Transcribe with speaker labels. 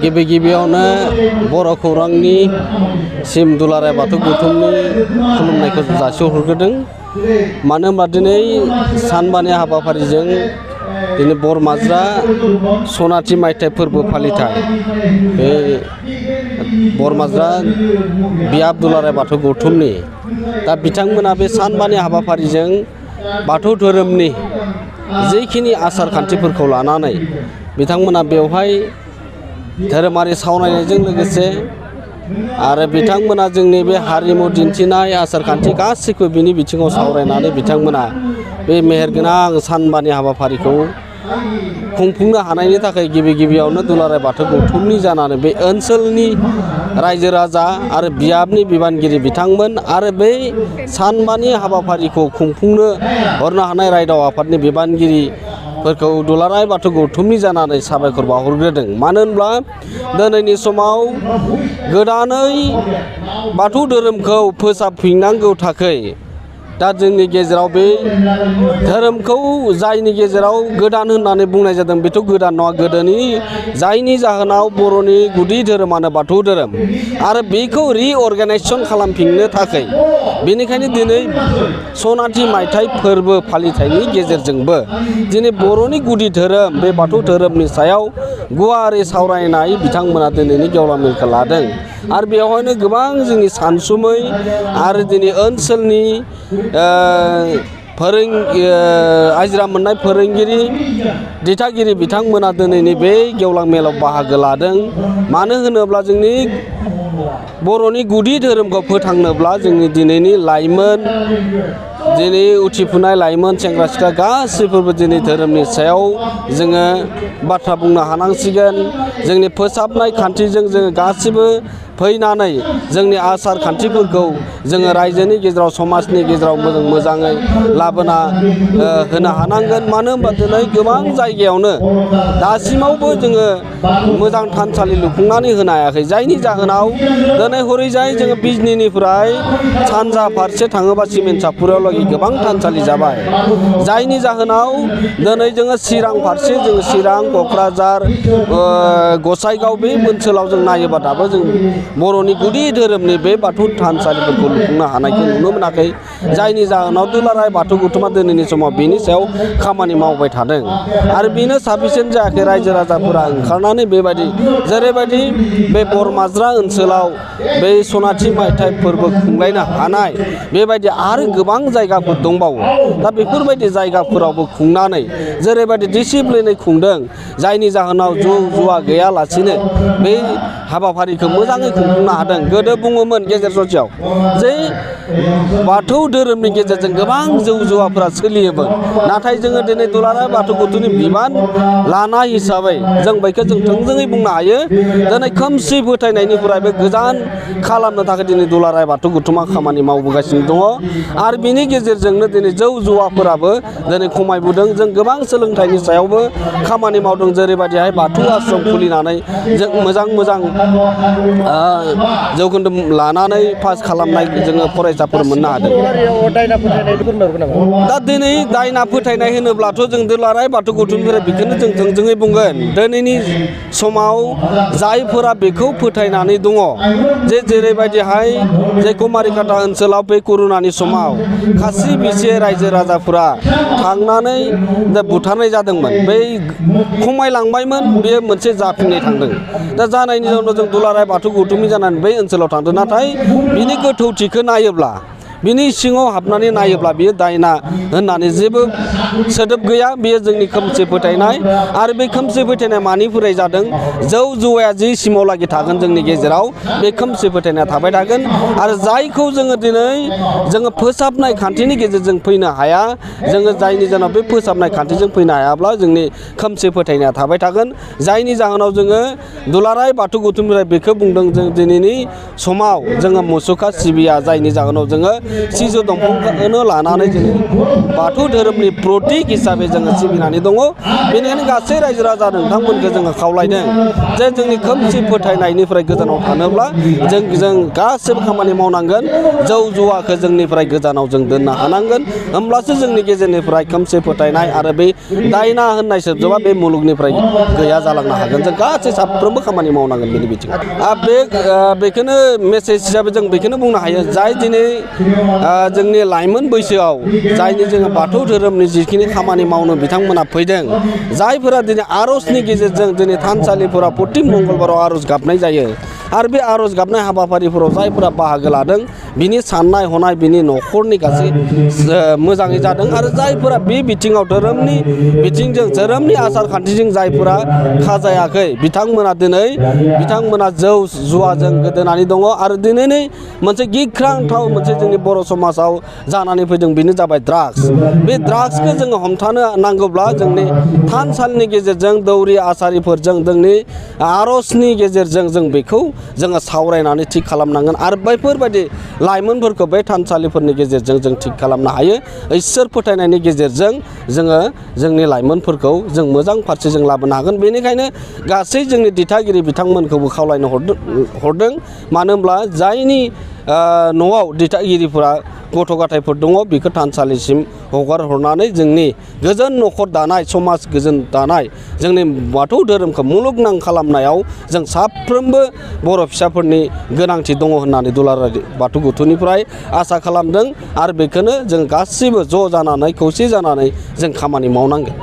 Speaker 1: गिबि गिबियावनो बर' खौरांनि सिम दुलाराय बाथौ गौथुमनि खुलुमनायखौ जासिहरग्रोदों। मानो होनबा दिनै सानबानि हाबाफारिजों दिनै बरमाज्रा सनाथि मायथाइ फोरबो फालिथाय बे बरमाज्रा बियाब दुलाराय बाथौ गौथुमनि दा बिथांमोना बे सानबानि हाबाफारिजों बाथौ धोरोमनि जिखिनि आसार खान्थिफोरखौ लानानै बिथांमोना बेवहाय धोरोमारि सावरायनायजों लोगोसे आरो बिथांमोना जोंनि बे हारिमु दिन्थिनाय आसार खान्थि गासैखौबो बिनि बिथिङाव सावरायनानै बिथांमोना बे मेहेरगोनां सानबानि हाबाफारिखौ खुंफुंनो हानायनि थाखाय गिबि गिबियावनो दुलाराय बाथौ गौथुमनि जानानै बे ओनसोलनि रायजो राजा आरो बियाबनि बिबानगिरि बिथांमोन आरो बै सानबानि हाबाफारिखौ खुंफुंनो हरनो हानाय रायदाव आफादनि बिबानगिरिफोरखौ दुलाराय बाथौ गौथुमनि जानानै साबायखर बावहरग्रोदों। मानो होनब्ला दिनैनि समाव गोदानै बाथौ धोरोमखौ फोसाबफिननांगौ थाखाय दा जोंनि गेजेराव बे धोरोमखौ जायनि गेजेराव गोदान होननानै बुंनाय जादों बेथ' गोदान नङा, गोदोनि जायनि जाहोनाव बर'नि गुदि धोरोमानो बाथौ धोरोम आरो बेखौ रिअर्गानाइजेसन खालामफिननो थाखाय बेनिखायनो दिनै सनाथि मायथाइ फोरबो फालिथायनि गेजेरजोंबो दिनै बर'नि गुदि धोरोम बे बाथौ धोरोमनि सायाव गुवारै सावरायनाय बिथांमोना दिनैनि गेवलां मेलखौ लादों। आरो बेवहायनो गोबां जोंनि सानसुमै आरो दिनै ओनसोलनि आजिरा मोननाय फोरोंगिरि दिथागिरि बिथांमोना दिनैनि बे गेवलां मेलाव बाहागो लादों। मानो होनोब्ला जोंनि बर'नि गुदि धोरोमखौ फोथांनोब्ला जोंनि दिनैनि लाइमोन दिनै उथिफुनाय लाइमोन सेंग्रा सिख्ला गासैफोरबो दिनै धोरोमनि सायाव जोङो बाथ्रा बुंनो हानांसिगोन। जोंनि फोसाबनाय खान्थिजों जोङो गासिबो फैनानै जोंनि आसार खान्थिफोरखौ जोङो रायजोनि गेजेराव समाजनि गेजेराव मोजाङै लाबोना होनो हानांगोन। मानो होनबा दिनै गोबां जायगायावनो दासिमावबो जोङो मोजां थानसालि लुफुंनानै होनो हायाखै, जायनि जाहोनाव दिनै हरैजाय जोङो बिजनीनिफ्राय सानजा फारसे थाङोबा सिमेन्ट सापुरावलागै गोबां थानसालि जाबाय, जायनि जाहोनाव दिनै जोङो चिरां फारसे जोङो चिरां क'क्राझार गसाइगाव बे ओनसोलाव जों नायोबा दाबो जों बर'नि गुदि धोरोमनि बे बाथौ थानसालिफोरखौ लुफुंनो हानायखौ नुनो मोनाखै। जायनि जाहोनाव दुलाराय बाथौ गौथुमा दिनैनि समाव बेनि सायाव खामानि मावबाय थादों आरो बेनो साफिसियेन्ट जायाखै। रायजो राजाफोरा ओंखारनानै बेबायदि जेरैबायदि बे बरमाज्रा ओनसोलाव बे सनाथि मायथाइ फोरबो खुंलायनो हानाय बेबायदि आरो गोबां जायगाफोर दंबावो। दा बेफोरबायदि जायगाफोरावबो खुंनानै जेरैबायदि डिसिप्लिनै खुंदों, जायनि जाहोनाव जौ जुवा गैयालासिनो बे हाबाफारिखौ मोजाङै खुंफुंनो हादों। गोदो बुङोमोन गेजेर ससेयाव जे बाथौ धोरोमनि गेजेरजों गोबां जौ जुवाफोरा सोलियोमोन, नाथाय जोङो दिनै दुलाराय बाथौ गौथुमनि बिबान लानाय हिसाबै जों बैखौ जों थोंजोङै बुंनो हायो। दिनै खोमसि फोथायनायनिफ्रायबो गोजान खालामनो थाखाय दिनै दुलाराय बाथौ गौथुमा खामानि मावबोगासिनो दङ आरो बिनि गेजेरजोंनो दिनै जौ जुवाफोराबो दिनै खमायबोदों। जों गोबां सोलोंथाइनि सायावबो खामानि मावदों, जेरैबायदिहाय बाथौ आश्रम खुलिनानै जों मोजां जौखोन्दो लानानै पास खालामनाय जोङो फरायसाफोर मोननो हादों। दा दिनै दायना फोथायनाय होनोब्लाथ' जों दुलाराय बाथौ गौथुमनिफ्राय बेखौनो जों थोंजोङै बुंगोन। दिनैनि समाव जायफोरा बेखौ फोथायनानै दङ जे जेरैबायदिहाय जे कुमारिकाटा ओनसोलाव बे करुनानि समाव खासि बिसे रायजो राजाफोरा थांनानै बुथारनाय जादोंमोन, बै खमायलांबायमोन, बेयो मोनसे जाफिननाय थांदों। दा जानायनि जाउनाव जों दुलाराय बाथौ गौथुमनि जानानै बै ओनसोलाव थांदों, नाथाय बिनि गोथौथिखौ नायोब्ला बिनि सिङाव हाबनानै नायोब्ला बियो दायना होननानै जेबो सोदोब गैया। बेयो जोंनि खोमसि फोथायनाय आरो बे खोमसि फोथायनाय मानिफ्राय जादों? जौ जुवाया जि सिमावलागि थागोन जोंनि गेजेराव बे खोमसि फोथायनाया थाबाय थागोन आरो जायखौ जोङो दिनै जोङो फोसाबनाय खान्थिनि गेजेरजों फैनो हाया, जोङो जायनि जाहोनाव बे फोसाबनाय खान्थिजों फैनो हायाब्ला जोंनि खोमसि फोथायनाया थाबाय थागोन। जायनि जाहोनाव जोङो दुलाराय बाथौ गौथुमनिफ्राय बेखौ बुंदों, जों दिनैनि समाव जोङो मुसुखा सिबिया, जायनि जाहोनाव जोङो सिजौ दंफांखौनो लानानै जों बाथौ धोरोमनि प्रतीक हिसाबै जोङो सिबिनानै दङ। बेनिखायनो गासै रायजो राजा नोंथांमोनखौ जोङो खावलायदों जे जोंनि खोमसि फोथायनायनिफ्राय गोजानाव थानोब्ला जों गासैबो खामानि मावनांगोन। जौ जुवाखौ जोंनिफ्राय गोजानाव जों दोननो हानांगोन। होमब्लासो जोंनि गेजेरनिफ्राय खोमसि फोथायनाय आरो बे दायना होननाय सोदोबा बे मुलुगनिफ्राय गैया जालांनो हागोन। जों गासै साफ्रोमबो खामानि मावनांगोन बेनि बिथिङाव। बेखौनो मेसेज हिसाबै जों बेखौनो बुंनो हायो जाय दिनै जोंनि लाइमोन बैसोआव जायनि जोङो बाथौ धोरोमनि जिखिनि खामानि मावनो बिथांमोना फैदों, जायफोरा दिनै आर'जनि गेजेरजों दिनै थानसालिफोराव प्रति मंगलबाराव आर'ज गाबनाय जायो आरो बे आर'ज गाबनाय हाबाफारिफोराव जायफोरा बाहागो लादों बिनि साननाय हनाय बिनि न'खरनि गासै मोजाङै जादों। आरो जायफोरा बे बिथिङाव धोरोमनि बिथिंजों धोरोमनि आसार खान्थिजों जायफोरा खाजायाखै बिथांमोना जौ जुवाजों गोदोनानै दङ। आरो दिनैनि मोनसे गिख्रांथाव मोनसे जोंनि बर' समाजाव जानानै फैदों, बेनो जाबाय ड्राग्स। बे ड्राग्सखौ जोङो हमथानो नांगौब्ला जोंनि थानसालिनि गेजेरजों दौरि आसारिफोरजों जोंनि आर'जनि गेजेरजों जों बेखौ जोङो सावरायनानै थिग खालामनांगोन। आरो बैफोरबायदि लाइमोनफोरखौ बे थानसालिफोरनि गेजेरजों जों थिग खालामनो हायो। इसोर फोथायनायनि गेजेरजों जोङो जोंनि लाइमोनफोरखौ जों मोजां फारसे जों लाबोनो हागोन। बेनिखायनो गासै जोंनि दिथागिरि बिथांमोनखौबो खावलायनो हरदों। मानो होनब्ला जायनि न'आव दिथागिरिफोरा गथ' गथायफोर दङ बेखौ थानसालिसिम हगार हरनानै जोंनि गोजोन न'खर दानाय, समाज गोजोन दानाय, जोंनि बाथौ धोरोमखौ मुलुगनां खालामनायाव जों साफ्रोमबो बर' फिसाफोरनि गोनांथि दङ होननानै दुलाराय बाथौ गौथुमनिफ्राय आसा खालामदों। आरो बेखौनो जों गासैबो ज' जानानै खौसे जानानै जों खामानि मावनांगोन।